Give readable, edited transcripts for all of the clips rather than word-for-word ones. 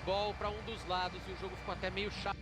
futebol para um dos lados e o jogo ficou até meio chato.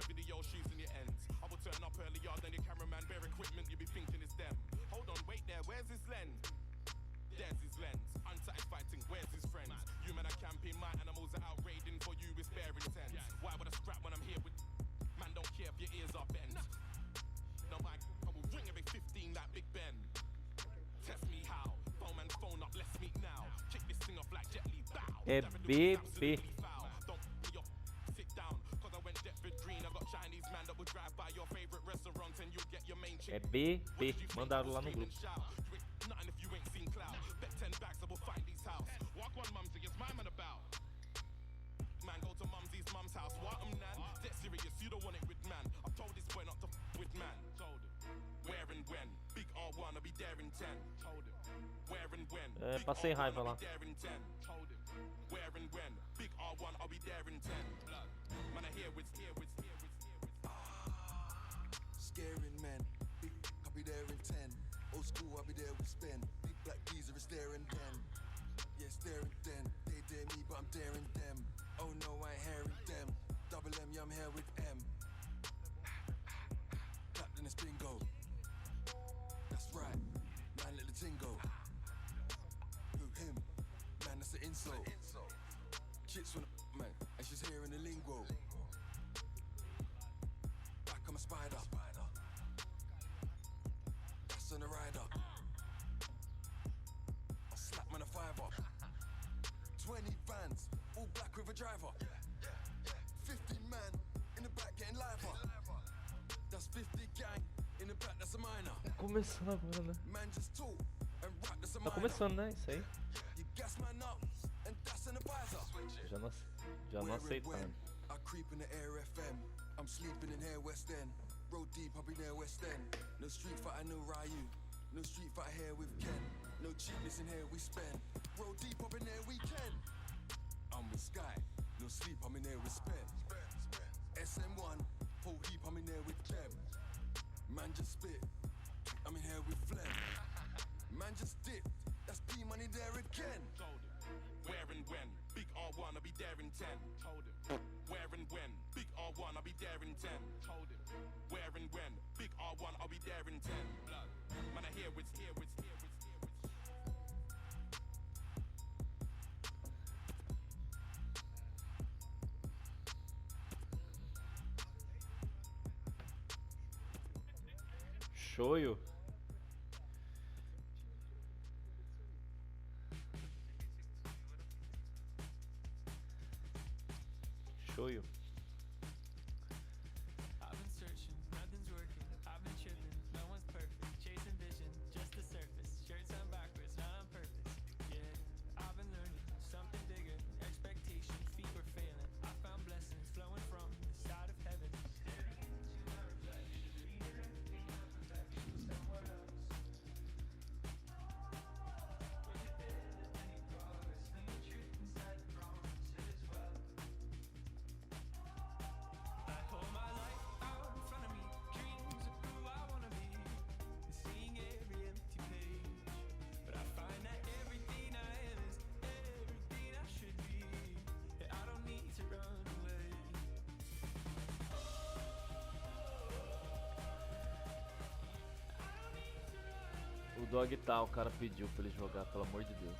a video shooting your ends. I will turn up earlier than your cameraman, bare equipment, you be thinking it's them. Hold on, wait there, where's his lens? There's his lens, unsatisfied thing, where's his friends? You men are camping, my animals are out raiding for you with bare intent. Why would I scrap when I'm here with man, don't care if your ears are bent. No, I will ring every 15 like Big Ben. Test me how, phone man phone up, let's meet now. Kick this thing off like Jet Li, bow. É BP. Don't be your sit down, cause I went Deptford Green. I got Chinese man that will drive by your favorite restaurants and you'll get your main chick. É BP. Mandaram lá no grupo. Nothing if you ain't seen cloud. Bet 10 bags I will find these house. Walk one mumsy, it's my man about. Man, go to mumsy's mum's house. What nan? Dead serious, you don't want it with man. I've told this boy not to with man. Told him. Where and when? Big R1, I'll be there in 10. Told him. Where and when? Passei raiva lá. There in 10. Told him. Where and when? Big R1, I'll be there in 10. Blood. Man, I hear with. Scaring men. Big, I'll be there in 10. Old school, I'll be there with Spin. Big black geezer is there and then. Yeah, staring then. They dare me, but I'm daring them. Oh no, I ain't hearing them. Double M, yeah, I'm here with M. Clapped in this bingo. That's right, man, let the ting go. Who, him? Man, that's an insult. Chicks when man, and she's hearing the lingo. Back, I'm a spider. That's on the rider. I slap man a fiver. 20 vans, all black with a driver. 50 man in the back getting liver. That's 50 gang in the back, that's a minor. Começando agora, né? Man just talk and rap, that's a Tá minor. começando, né? Isso aí. You gas man up and that's an advisor. Já não aceito, When mano. I creep in the Air FM. I'm sleeping in here West End. Road deep, I'll be there West End. No street fight, I know Ryu. No street fight here with Ken. No cheapness in here we spend. Road deep up in there weekend. I'm with Sky. No sleep, I'm in there with Spend. SM1, whole heap, I'm in there with Clem. Man just spit. I'm in here with Flem. Man just dip. That's P money there again. Told him. Where and when? Big R1, I'll be there in 10. Told him. Where and when? Big R1, I'll be there in 10. Told him. Where and when? Big R1, I'll be there in 10. Blood. Man, I hear with. Shoyu. Shoyu. I've been searching, nothing's working. I've been tripping, no one's perfect. Chasing vision, just the surface. Shirts on backwards, not on purpose. Yeah, I've been learning something bigger. Expectations, feet were failing. I found blessings flowing from the side of heaven. I hold my life out in front of me, dreams of who I wanna be, seeing every empty page. But I find that everything I am is everything I should be. Yeah, I don't need to run away. O Dog tá, o cara pediu pra ele jogar, pelo amor de Deus.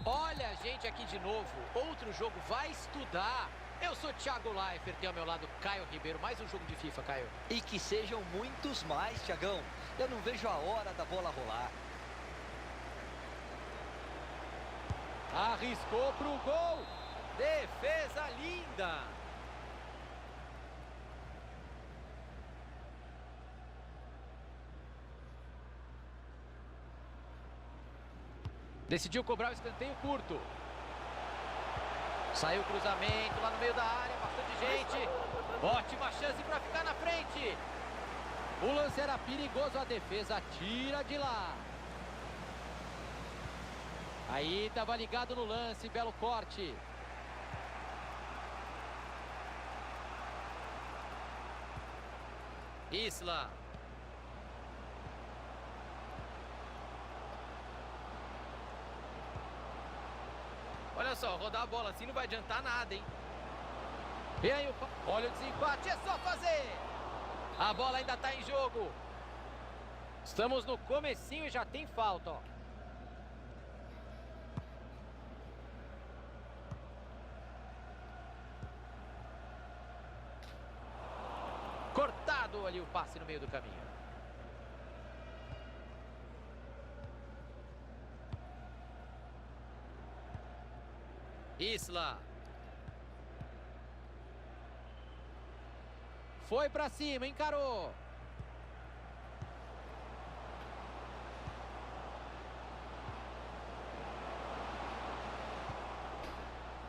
Olha a gente aqui de novo. Outro jogo, vai estudar. Eu sou Thiago Leifert, tem ao meu lado Caio Ribeiro. Mais um jogo de FIFA, Caio. E que sejam muitos mais, Thiagão. Eu não vejo a hora da bola rolar. Arriscou pro gol. Defesa linda. Decidiu cobrar o escanteio curto. Saiu o cruzamento lá no meio da área, bastante gente. Ótima chance para ficar na frente. O lance era perigoso, a defesa tira de lá. Aí estava ligado no lance, belo corte. Isla. Olha só, rodar a bola assim não vai adiantar nada, hein? E aí, olha o desempate, é só fazer! A bola ainda tá em jogo. Estamos no comecinho e já tem falta, ó. Cortado ali o passe no meio do caminho. Isla. Foi pra cima, encarou.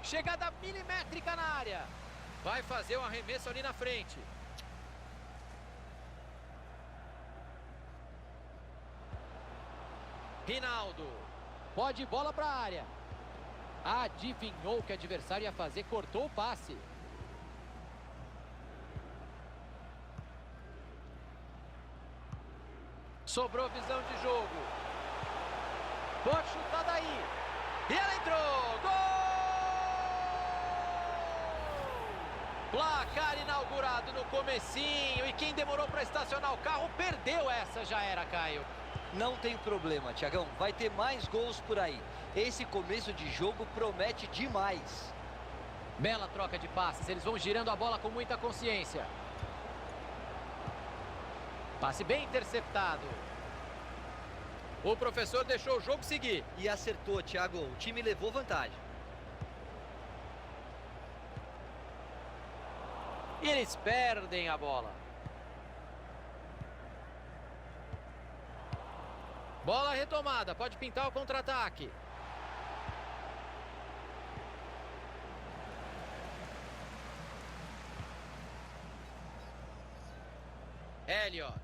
Chegada milimétrica na área. Vai fazer um arremesso ali na frente. Rinaldo. Pode bola para a área. Adivinhou o que o adversário ia fazer, cortou o passe. Sobrou visão de jogo. Pode chutar daí. E ela entrou. Gol! Placar inaugurado no comecinho. E quem demorou para estacionar o carro perdeu essa, já era, Caio. Não tem problema, Thiagão. Vai ter mais gols por aí. Esse começo de jogo promete demais. Bela troca de passes. Eles vão girando a bola com muita consciência. Passe bem interceptado. O professor deixou o jogo seguir. E acertou, Thiago. O time levou vantagem. E eles perdem a bola. Bola retomada. Pode pintar o contra-ataque. Elliot.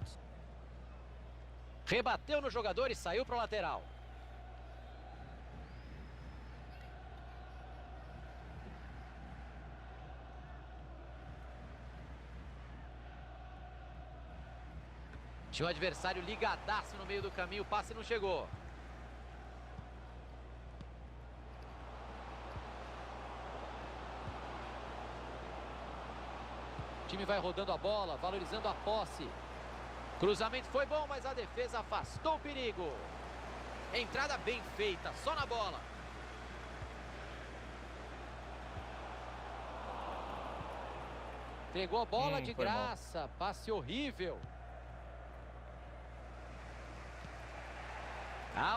Rebateu no jogador e saiu para o lateral. Tinha um adversário ligadaço no meio do caminho, o passe não chegou. O time vai rodando a bola, valorizando a posse. Cruzamento foi bom, mas a defesa afastou o perigo. Entrada bem feita, só na bola. Entregou a bola de graça, passe horrível.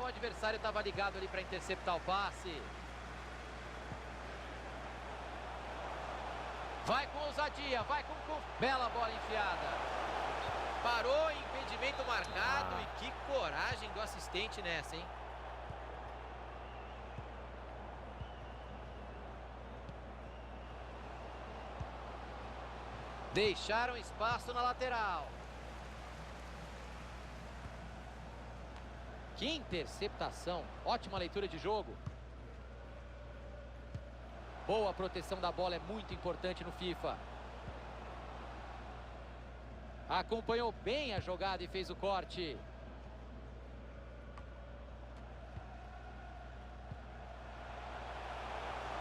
O adversário estava ligado ali para interceptar o passe. Vai com ousadia, vai com... Bela bola enfiada. Parou, impedimento marcado. E que coragem do assistente nessa, hein? Deixaram espaço na lateral. Que interceptação. Ótima leitura de jogo. Boa proteção da bola é muito importante no FIFA. Acompanhou bem a jogada e fez o corte.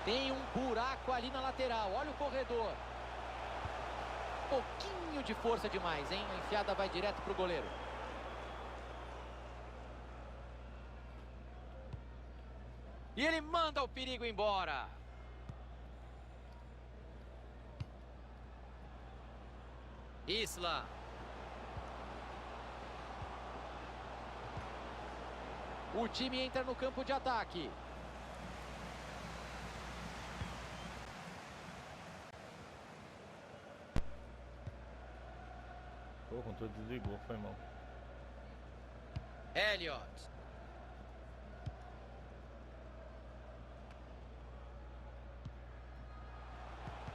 Tem um buraco ali na lateral. Olha o corredor. Pouquinho de força demais, hein? A enfiada vai direto para o goleiro. E ele manda o perigo embora. Isla. O time entra no campo de ataque. O controle desligou, foi mal. Elliot.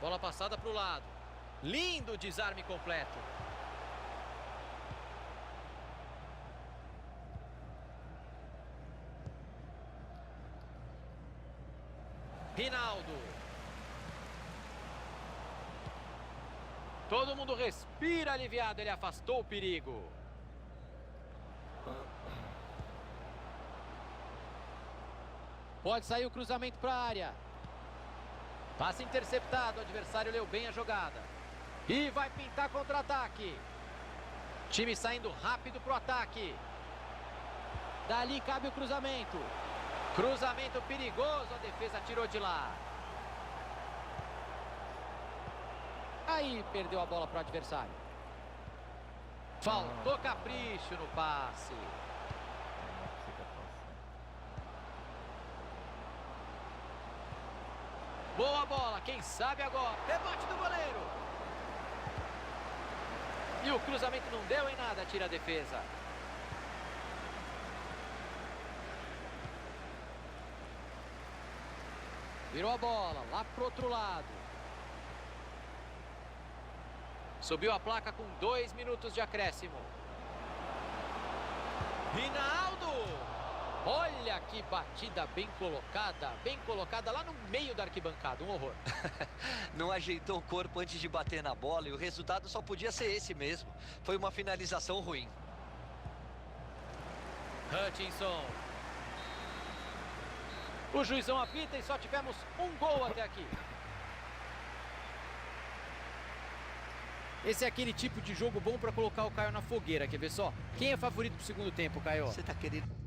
Bola passada para o lado. Lindo desarme completo. Rinaldo. Todo mundo respira aliviado, ele afastou o perigo. Pode sair o cruzamento para a área. Passe interceptado, o adversário leu bem a jogada. E vai pintar contra-ataque. Time saindo rápido para o ataque. Dali cabe o cruzamento. Cruzamento perigoso, a defesa tirou de lá. Aí perdeu a bola para o adversário. Faltou capricho no passe. Boa bola, quem sabe agora. Rebate do goleiro. E o cruzamento não deu em nada, tira a defesa. Virou a bola, lá pro outro lado. Subiu a placa com 2 minutos de acréscimo. Rinaldo! Olha que batida bem colocada lá no meio da arquibancada, um horror. Não ajeitou o corpo antes de bater na bola e o resultado só podia ser esse mesmo. Foi uma finalização ruim. Hutchinson. O juizão apita e só tivemos um gol até aqui. Esse é aquele tipo de jogo bom para colocar o Caio na fogueira, quer ver só? Quem é favorito pro segundo tempo, Caio? Você tá querendo...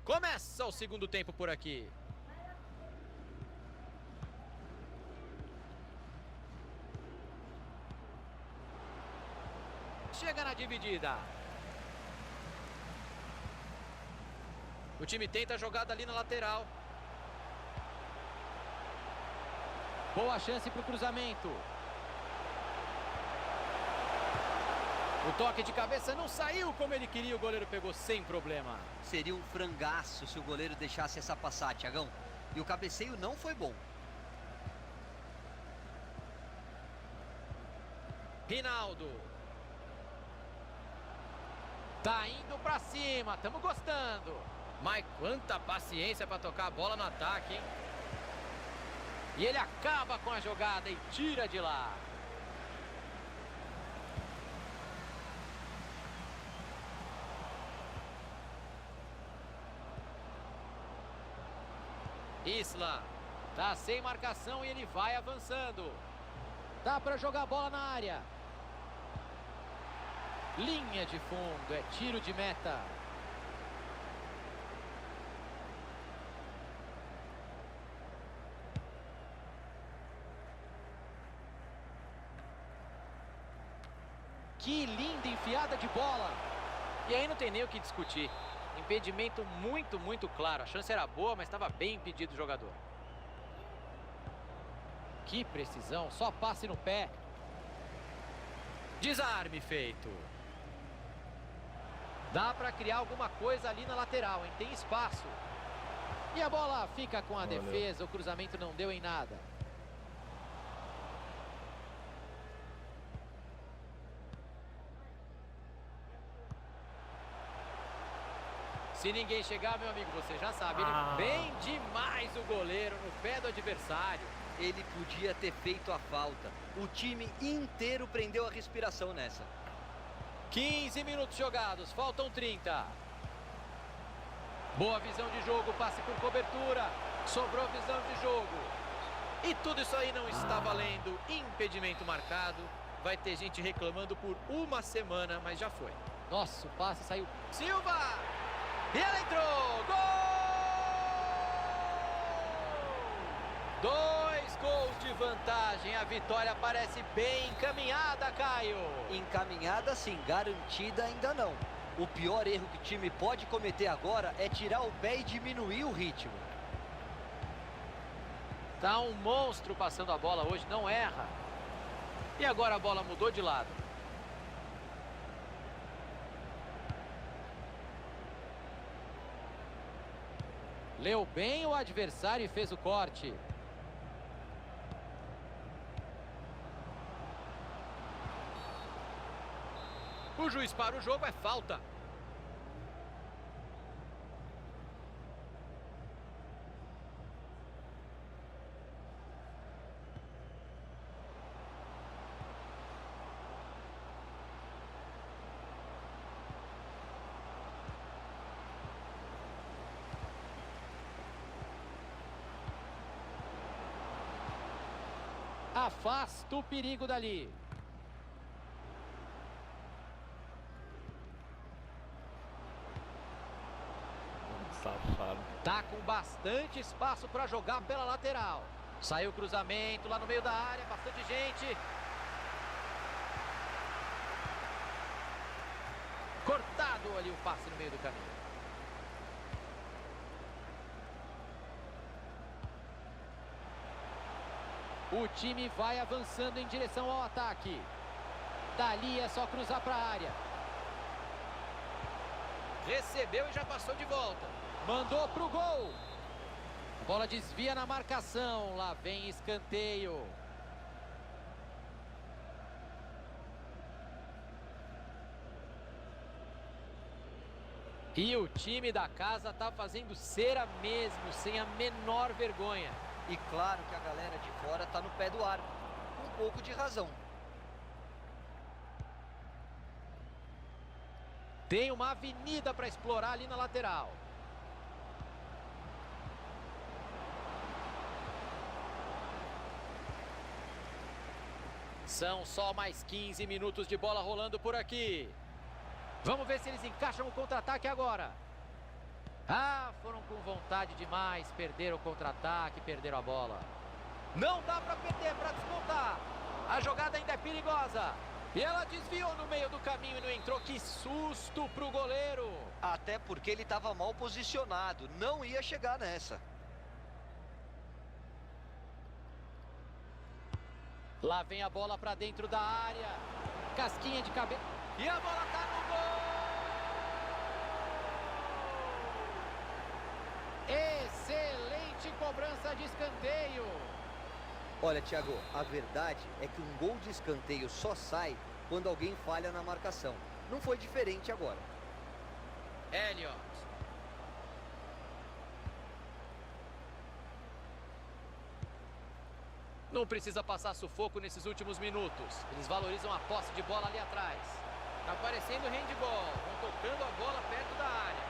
Começa o segundo tempo por aqui. Chega na dividida. O time tenta a jogada ali na lateral. Boa chance para o cruzamento. O toque de cabeça não saiu como ele queria, o goleiro pegou sem problema. Seria um frangaço se o goleiro deixasse essa passar, Thiagão. E o cabeceio não foi bom. Rinaldo. Tá indo pra cima, estamos gostando. Mas quanta paciência para tocar a bola no ataque, hein? E ele acaba com a jogada e tira de lá. Isla, tá sem marcação e ele vai avançando. Dá para jogar a bola na área. Linha de fundo, é tiro de meta. Que linda enfiada de bola. E aí não tem nem o que discutir. Impedimento muito claro. A chance era boa, mas estava bem impedido o jogador. Que precisão, só passe no pé. Desarme feito. Dá para criar alguma coisa ali na lateral, hein? Tem espaço. E a bola fica com a defesa, o cruzamento não deu em nada. Se ninguém chegar, meu amigo, você já sabe, ele bem demais o goleiro no pé do adversário. Ele podia ter feito a falta. O time inteiro prendeu a respiração nessa. 15 minutos jogados, faltam 30. Boa visão de jogo, passe por cobertura. Sobrou visão de jogo. E tudo isso aí não está valendo. Impedimento marcado. Vai ter gente reclamando por uma semana, mas já foi. Nossa, o passe saiu. Silva! E ela entrou! Gol! 2 gols de vantagem. A vitória parece bem encaminhada, Caio. Encaminhada sim, garantida ainda não. O pior erro que o time pode cometer agora é tirar o pé e diminuir o ritmo. Tá um monstro passando a bola hoje, não erra. E agora a bola mudou de lado. Leu bem o adversário e fez o corte. O juiz para o jogo, é falta. Afasta o perigo dali. Safado. Tá com bastante espaço para jogar pela lateral. Saiu o cruzamento lá no meio da área, bastante gente. Cortado ali o passe no meio do caminho. O time vai avançando em direção ao ataque. Dali é só cruzar para a área. Recebeu e já passou de volta. Mandou pro gol. A bola desvia na marcação. Lá vem escanteio. E o time da casa tá fazendo cera mesmo, sem a menor vergonha. E claro que a galera de fora tá no pé do árbitro, com um pouco de razão. Tem uma avenida para explorar ali na lateral. São só mais 15 minutos de bola rolando por aqui. Vamos ver se eles encaixam o contra-ataque agora. Ah, foram com vontade demais, perderam o contra-ataque, perderam a bola. Não dá para perder, para descontar. A jogada ainda é perigosa. E ela desviou no meio do caminho e não entrou. Que susto pro goleiro. Até porque ele estava mal posicionado, não ia chegar nessa. Lá vem a bola para dentro da área. Casquinha de cabeça. E a bola tá no gol. Excelente cobrança de escanteio. Olha, Thiago, a verdade é que um gol de escanteio só sai quando alguém falha na marcação. Não foi diferente agora. Elliot. Não precisa passar sufoco nesses últimos minutos. Eles valorizam a posse de bola ali atrás. Tá parecendo handball. Vão tocando a bola perto da área.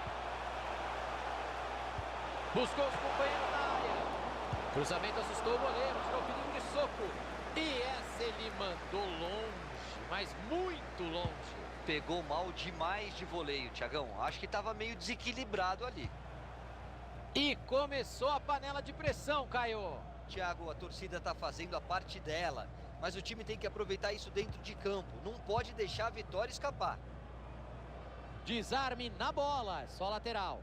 Buscou os companheiros na área. Cruzamento assustou o goleiro. Tirou perigo de soco. E essa ele mandou longe, mas muito longe. Pegou mal demais de voleio, Thiagão. Acho que estava meio desequilibrado ali. E começou a panela de pressão, Caio. Thiago, a torcida está fazendo a parte dela, mas o time tem que aproveitar isso dentro de campo. Não pode deixar a vitória escapar. Desarme na bola, só lateral.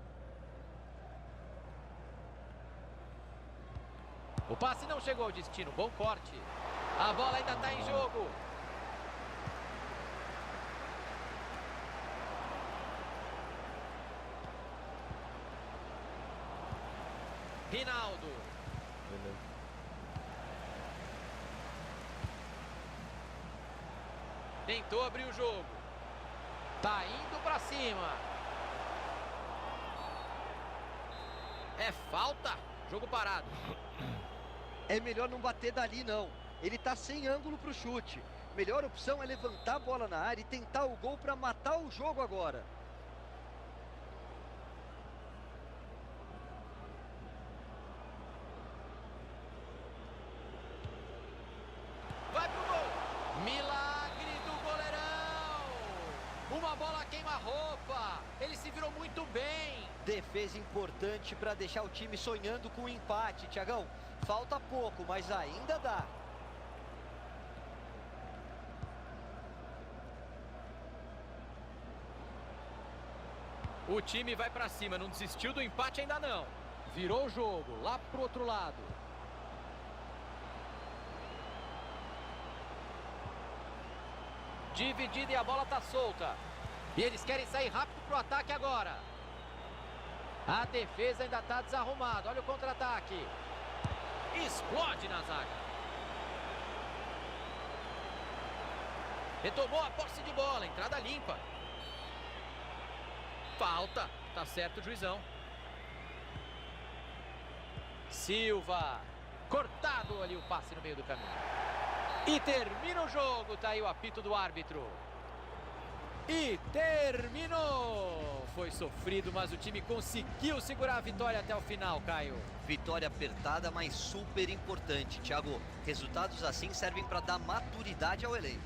O passe não chegou ao destino, bom corte. A bola ainda está em jogo. Rinaldo. Beleza. Tentou abrir o jogo. Tá indo pra cima. É falta. Jogo parado. É melhor não bater dali, não. Ele tá sem ângulo pro chute. Melhor opção é levantar a bola na área e tentar o gol para matar o jogo agora. Vai pro gol. Milagre do goleirão. Uma bola queima-roupa. Ele se virou muito bem. Defesa importante para deixar o time sonhando com o empate, Thiagão. Falta pouco, mas ainda dá. O time vai pra cima, não desistiu do empate ainda não. Virou o jogo, lá pro outro lado. Dividida e a bola tá solta. E eles querem sair rápido pro ataque agora. A defesa ainda tá desarrumada. Olha o contra-ataque. Explode na zaga. Retomou a posse de bola, entrada limpa. Falta, tá certo o juizão. Silva, cortado ali o passe no meio do caminho. E termina o jogo, tá aí o apito do árbitro. E terminou! Foi sofrido, mas o time conseguiu segurar a vitória até o final, Caio. Vitória apertada, mas super importante, Thiago. Resultados assim servem para dar maturidade ao elenco.